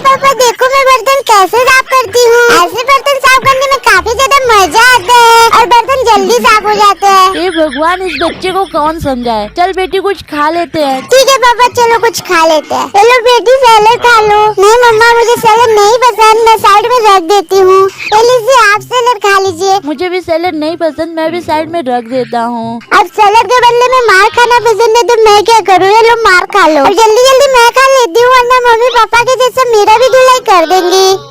पापा देखो मैं बर्तन कैसे साफ करती हूँ। ऐसे बर्तन साफ करने में काफी ज्यादा मजा आता है और बर्तन जल्दी साफ हो जाते हैं। हे भगवान, इस बच्चे को कौन समझाए। चल बेटी कुछ खा लेते हैं। ठीक है पापा, चलो कुछ खा लेते हैं। चलो बेटी सैलेड खा लो। नहीं मम्मा, मुझे सैलेड नहीं पसंद, मैं साइड में रख देती हूँ। लीजिए आप सैलेड खा लीजिए। मुझे भी सैलेड नहीं पसंद, मैं भी साइड में रख देता हूँ। अब सैलेड के बदले में मार खाना पसंद है तो मैं क्या करूँ, ये लो मार खा लो। और जल्दी जल्दी मैं खा लेती हूँ वरना मम्मी पापा के जैसा मेरा भी धुलाई कर देंगी।